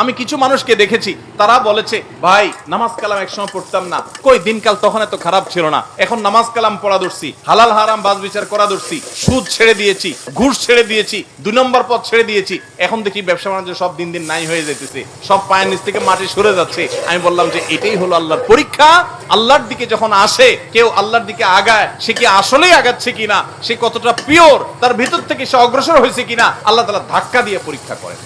আমি কিছু মানুষকে দেখেছি, তারা বলেছে ভাই নামাজ কালাম একসময় পড়তাম না, কই দিনকাল তখন এত খারাপ ছিল না, এখন নামাজ কালাম পড়া ধরছি, হালাল হারাম বাজ বিচার করা ধরছি, সুদ ছেড়ে দিয়েছি, ঘুষ ছেড়ে দিয়েছি, 2 নম্বর পথ ছেড়ে দিয়েছি, এখন দেখি ব্যবসা বাণিজ্য সব দিন দিন নাই হয়ে যাইতেছে, সব পায়ের নিচ থেকে মাটি সরে যাচ্ছে। আমি বললাম যে এটাই হলো আল্লাহর পরীক্ষা। আল্লাহর দিকে যখন আসে কেউ, আল্লাহর দিকে আগায়, সে কি আসলেই আগাচ্ছে কিনা, সে কতটা পিওর, তার ভিতর থেকে সে অগ্রসর হয়েছে কিনা, আল্লাহ তাআলা ধাক্কা দিয়ে পরীক্ষা করেন।